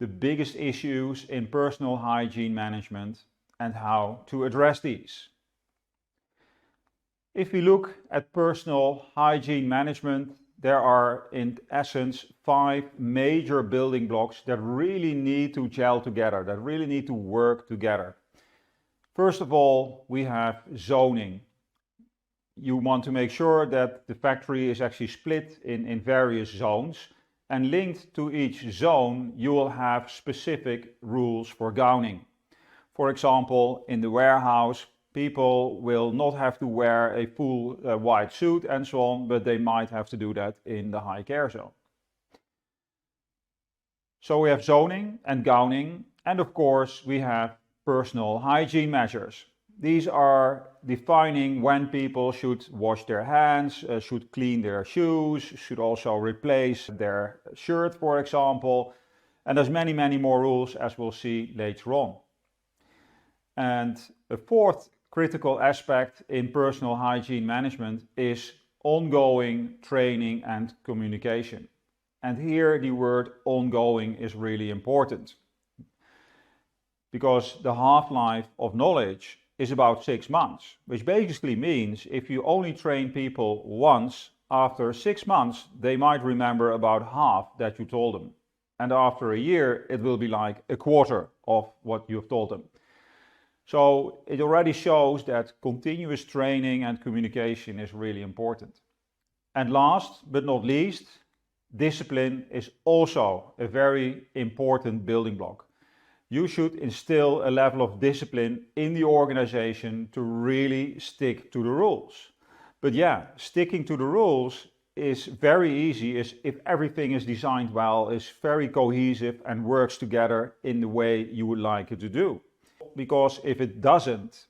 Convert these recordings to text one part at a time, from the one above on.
the biggest issues in personal hygiene management and how to address these. If we look at personal hygiene management, there are in essence 5 major building blocks that really need to gel together, that really need to work together. First of all, we have zoning. You want to make sure that the factory is actually split in various zones, and linked to each zone you will have specific rules for gowning. For example, in the warehouse, people will not have to wear a full white suit and so on, but they might have to do that in the high care zone. So we have zoning and gowning, and of course we have personal hygiene measures. These are defining when people should wash their hands, should clean their shoes, should also replace their shirt, for example. And there's many more rules, as we'll see later on. And the fourth critical aspect in personal hygiene management is ongoing training and communication. And here the word ongoing is really important, because the half-life of knowledge is about 6 months, which basically means if you only train people once, after 6 months they might remember about half that you told them. And after a year it will be like a quarter of what you've told them. So it already shows that continuous training and communication is really important. And last but not least, discipline is also a very important building block. You should instill a level of discipline in the organization to really stick to the rules. But yeah, sticking to the rules is very easy if everything is designed well, is very cohesive and works together in the way you would like it to do. Because if it doesn't,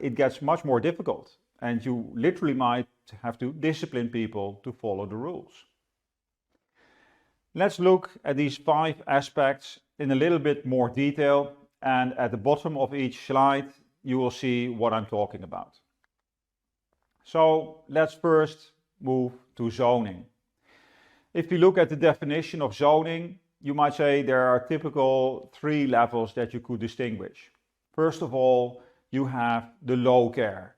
it gets much more difficult, and you literally might have to discipline people to follow the rules. Let's look at these 5 aspects in a little bit more detail, and at the bottom of each slide you will see what I'm talking about. So let's first move to zoning. If we look at the definition of zoning, you might say there are typical 3 levels that you could distinguish. First of all, you have the low care.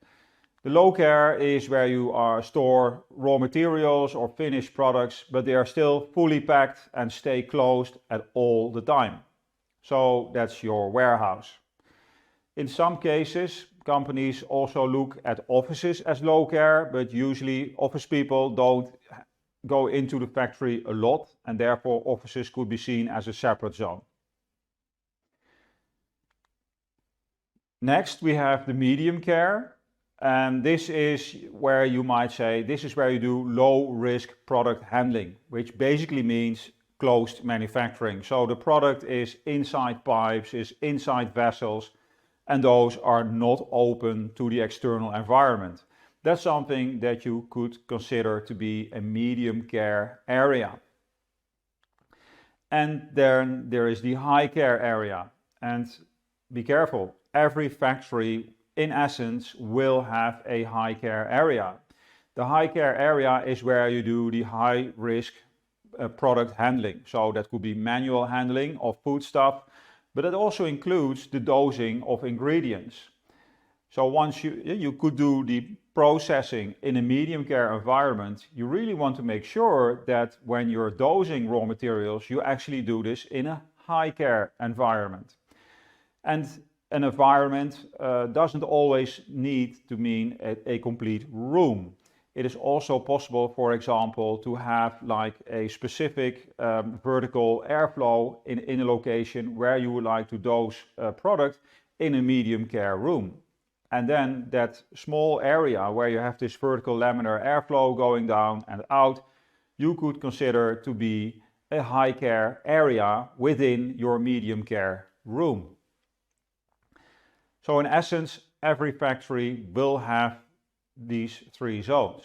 The low care is where you store raw materials or finished products, but they are still fully packed and stay closed at all the time. So that's your warehouse. In some cases, companies also look at offices as low care, but usually office people don't go into the factory a lot, and therefore offices could be seen as a separate zone. Next, we have the medium care, and this is where you might say this is where you do low risk product handling, which basically means closed manufacturing. So the product is inside pipes, is inside vessels, and those are not open to the external environment. That's something that you could consider to be a medium care area. And then there is the high care area, and be careful. Every factory, in essence, will have a high care area. The high care area is where you do the high risk product handling. So that could be manual handling of foodstuff, but it also includes the dosing of ingredients. So once you could do the processing in a medium care environment, you really want to make sure that when you're dosing raw materials, you actually do this in a high care environment. And an environment doesn't always need to mean a complete room. It is also possible, for example, to have like a specific vertical airflow in a location where you would like to dose a product in a medium care room. And then that small area where you have this vertical laminar airflow going down and out, you could consider to be a high care area within your medium care room. So in essence, every factory will have these 3 zones.